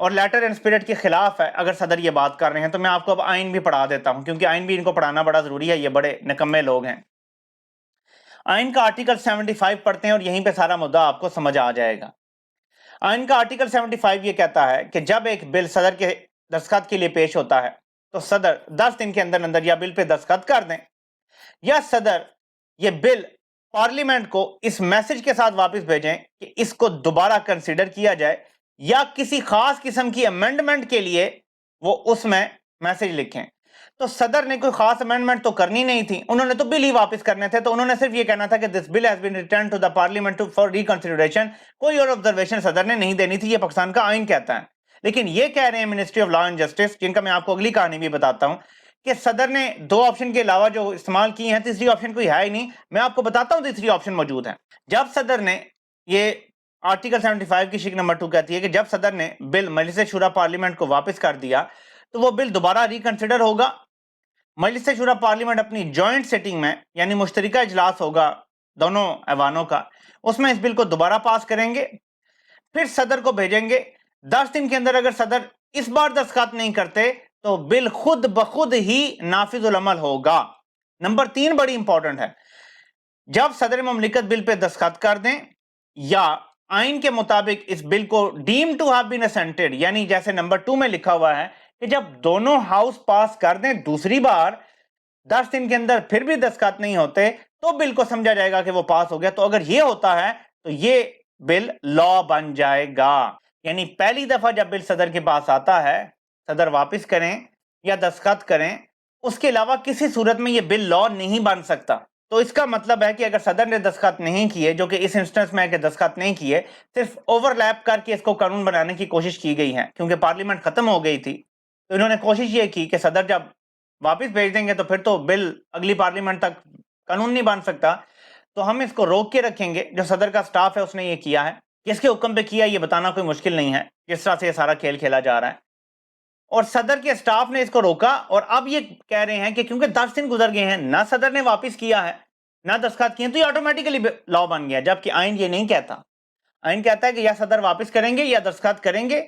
اور letter and spirit کے خلاف ہے اگر صدر یہ بات کر رہے ہیں. تو میں آپ کو اب آئین بھی پڑھا دیتا ہوں, کیونکہ آئین بھی ان کو پڑھانا بڑا ضروری ہے, یہ بڑے نکمے لوگ ہیں. آئین کا آرٹیکل 75 پڑھتے ہیں اور یہیں پہ سارا مدعا آپ کو سمجھ آ جائے گا. آئین کا آرٹیکل 75 یہ کہتا ہے کہ جب ایک بل صدر کے دستخط کے لیے پیش ہوتا ہے تو صدر 10 دن کے اندر اندر یا بل پہ دستخط کر دیں, یا صدر یہ بل پارلیمنٹ کو اس میسج کے ساتھ واپس بھیجیں کہ اس کو دوبارہ کنسیڈر کیا جائے, یا کسی خاص قسم کی امینڈمنٹ کے لیے وہ اس میں میسج لکھیں. تو صدر نے کوئی خاص امینڈمنٹ تو کرنی نہیں تھی, انہوں نے تو بل ہی واپس کرنے تھے, تو انہوں نے صرف یہ کہنا تھا کہ this bill has been returned to the parliament for reconsideration. کوئی اور آبزرویشن صدر نے نہیں دینی تھی, یہ پاکستان کا آئین کہتا ہے. لیکن یہ کہہ رہے ہیں ministry of law and justice, جن کا میں آپ کو اگلی کہانی بھی بتاتا ہوں, کہ صدر نے 2 آپشن کے علاوہ جو استعمال کی ہیں, تیسری آپشن کوئی ہے ہی نہیں. میں آپ کو بتاتا ہوں تیسری آپشن موجود ہے. جب صدر نے یہ آرٹیکل 75 کی شک نمبر 2 کہتی ہے کہ جب صدر نے بل مجلس شورا پارلیمنٹ کو واپس کر دیا تو وہ بل دوبارہ ریکنسیڈر ہوگا. مجلس شورا پارلیمنٹ اپنی جوائنٹ سیٹنگ میں, یعنی مشترکہ اجلاس ہوگا دونوں ایوانوں کا, اس میں اس بل کو دوبارہ پاس کریں گے, پھر صدر کو بھیجیں گے. 10 دن کے اندر اگر صدر اس بار دستخط نہیں کرتے تو بل خود بخود ہی نافذ العمل ہوگا. نمبر 3 بڑی امپورٹنٹ ہے, جب صدر مملکت بل پہ دستخط کر دیں یا آئین کے مطابق اس بل کو ڈیم ٹو ہیو بین اسینٹڈ, یعنی جیسے نمبر 2 میں لکھا ہوا ہے کہ جب دونوں ہاؤس پاس کر دیں دوسری بار 10 دن کے اندر پھر بھی دستخط نہیں ہوتے تو بل کو سمجھا جائے گا کہ وہ پاس ہو گیا. تو اگر یہ ہوتا ہے تو یہ بل لا بن جائے گا. یعنی پہلی دفعہ جب بل صدر کے پاس آتا ہے, صدر واپس کریں یا دستخط کریں, اس کے علاوہ کسی صورت میں یہ بل لا نہیں بن سکتا. تو اس کا مطلب ہے کہ اگر صدر نے دستخط نہیں کیے, جو کہ اس انسٹنس میں ہے کہ دستخط نہیں کیے, صرف اوور لیپ کر کے اس کو قانون بنانے کی کوشش کی گئی ہے, کیونکہ پارلیمنٹ ختم ہو گئی تھی, تو انہوں نے کوشش یہ کی کہ صدر جب واپس بھیج دیں گے تو پھر تو بل اگلی پارلیمنٹ تک قانون نہیں بن سکتا, تو ہم اس کو روک کے رکھیں گے. جو صدر کا سٹاف ہے اس نے یہ کیا ہے, کس کے حکم پہ کیا یہ بتانا کوئی مشکل نہیں ہے, جس طرح سے یہ سارا کھیل کھیلا جا رہا ہے. اور صدر کے سٹاف نے اس کو روکا, اور اب یہ کہہ رہے ہیں کہ کیونکہ 10 دن گزر گئے ہیں, نہ صدر نے واپس کیا ہے نہ دستخط کیے, تو یہ آٹومیٹیکلی لا بن گیا. جبکہ آئین یہ نہیں کہتا. آئین کہتا ہے کہ یا صدر واپس کریں گے یا دستخط کریں گے,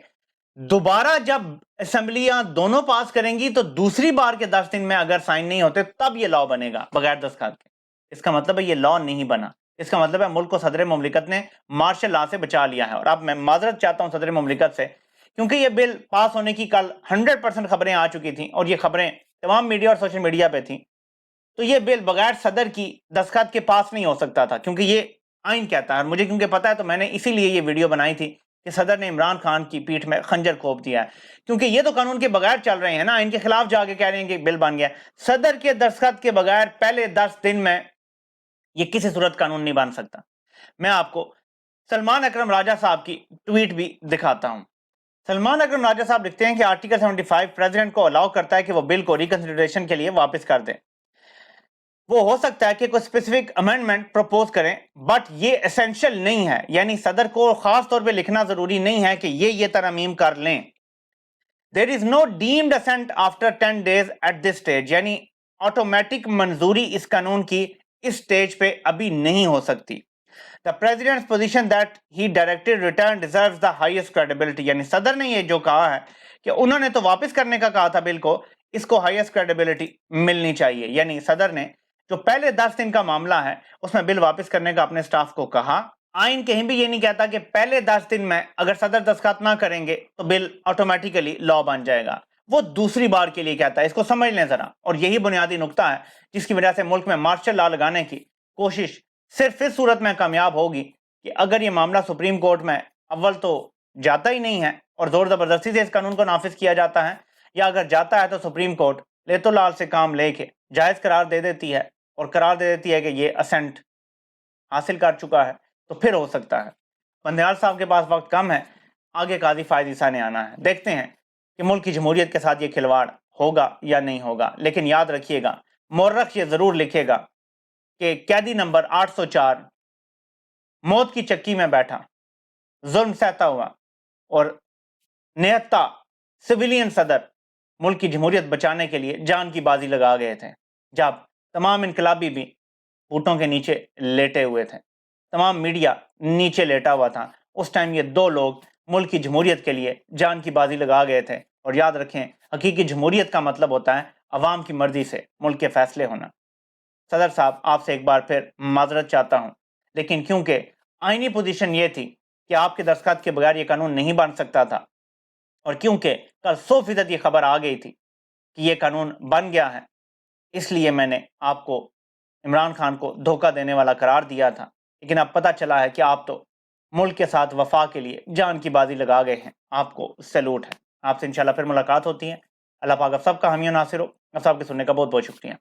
دوبارہ جب اسمبلیاں دونوں پاس کریں گی تو دوسری بار کے 10 دن میں اگر سائن نہیں ہوتے تب یہ لا بنے گا بغیر دستخط کے. اس کا مطلب ہے یہ لا نہیں بنا. اس کا مطلب ہے ملک کو صدر مملکت نے مارشل لا سے بچا لیا ہے. اور اب میں معذرت چاہتا ہوں صدر مملکت سے, کیونکہ یہ بل پاس ہونے کی کل 100% خبریں آ چکی تھیں, اور یہ خبریں تمام میڈیا اور سوشل میڈیا پہ تھیں. تو یہ بل بغیر صدر کی دستخط کے پاس نہیں ہو سکتا تھا, کیونکہ یہ آئین کہتا ہے. اور مجھے کیونکہ پتا ہے تو میں نے اسی لیے یہ ویڈیو بنائی تھی کہ صدر نے عمران خان کی پیٹھ میں خنجر کھوپ دیا ہے, کیونکہ یہ تو قانون کے بغیر چل رہے ہیں نا, ان کے خلاف جا کے کہہ رہے ہیں کہ بل بن گیا. صدر کے دستخط کے بغیر پہلے 10 دن میں یہ کسی صورت قانون نہیں بن سکتا. میں آپ کو سلمان اکرم راجہ صاحب کی ٹویٹ بھی دکھاتا ہوں. سلمان اکرم راجہ صاحب لکھتے ہیں کہ آرٹیکل 75 پریزیڈنٹ کو الاؤ کرتا ہے کہ وہ بل کو ریکنسیڈریشن کے لیے واپس کر دیں. وہ ہو سکتا ہے کہ کوئی اسپیسیفک امینڈمنٹ پروپوز کریں, بٹ یہ اسینشل نہیں ہے. یعنی صدر کو خاص طور پہ لکھنا ضروری نہیں ہے کہ یہ ترمیم کر لیں. There is no deemed assent after 10 days at this stage. یعنی آٹومیٹک منظوری اس قانون کی اس سٹیج پہ ابھی نہیں ہو سکتی. The president's position that he directed return deserves the highest credibility. یعنی صدر نے یہ جو کہا ہے کہ انہوں نے تو واپس کرنے کا کہا تھا بل کو, اس کو ہائیسٹ کریڈیبلٹی ملنی چاہیے. یعنی صدر نے جو پہلے 10 دن کا معاملہ ہے اس میں بل واپس کرنے کا اپنے سٹاف کو کہا. آئین کہیں بھی یہ نہیں کہتا کہ پہلے 10 دن میں اگر صدر دستخط نہ کریں گے تو بل آٹومیٹیکلی لا بن جائے گا. وہ دوسری بار کے لیے کہتا ہے. اس کو سمجھ لیں ذرا. اور یہی بنیادی نقطہ ہے جس کی وجہ سے ملک میں مارشل لا لگانے کی کوشش صرف اس صورت میں کامیاب ہوگی کہ اگر یہ معاملہ سپریم کورٹ میں اول تو جاتا ہی نہیں ہے اور زور زبردستی سے اس قانون کو نافذ کیا جاتا ہے, یا اگر جاتا ہے تو سپریم کورٹ لیتو لال سے کام لے کے جائز قرار دے دیتی ہے اور قرار دے دیتی ہے کہ یہ اسینٹ حاصل کر چکا ہے, تو پھر ہو سکتا ہے. بندیال صاحب کے پاس وقت کم ہے, آگے قاضی فائز عیسیٰ نے آنا ہے. دیکھتے ہیں کہ ملک کی جمہوریت کے ساتھ یہ کھلواڑ ہوگا یا نہیں ہوگا. لیکن یاد رکھیے گا, مورخ یہ ضرور لکھے گا کہ قیدی نمبر 804 موت کی چکی میں بیٹھا, ظلم سہتا ہوا اور نہتا سویلین صدر ملک کی جمہوریت بچانے کے لیے جان کی بازی لگا گئے تھے. جب تمام انقلابی بھی بوٹوں کے نیچے لیٹے ہوئے تھے, تمام میڈیا نیچے لیٹا ہوا تھا, اس ٹائم یہ 2 لوگ ملک کی جمہوریت کے لیے جان کی بازی لگا گئے تھے، اور یاد رکھیں حقیقی جمہوریت کا مطلب ہوتا ہے عوام کی مرضی سے ملک کے فیصلے ہونا۔ صدر صاحب، آپ سے ایک بار پھر معذرت چاہتا ہوں، لیکن کیونکہ آئینی پوزیشن یہ تھی کہ آپ کے دستخط کے بغیر یہ قانون نہیں بن سکتا تھا، اور کیونکہ کل 100% یہ خبر آ گئی تھی کہ یہ قانون بن گیا ہے، اس لیے میں نے آپ کو، عمران خان کو دھوکہ دینے والا قرار دیا تھا۔ لیکن اب پتہ چلا ہے کہ آپ تو ملک کے ساتھ وفا کے لیے جان کی بازی لگا گئے ہیں۔ آپ کو سیلوٹ ہے۔ آپ سے انشاءاللہ پھر ملاقات ہوتی ہے۔ اللہ پاک آپ سب کا حامی و ناصر ہو۔ آپ سب کے سننے کا بہت بہت شکریہ۔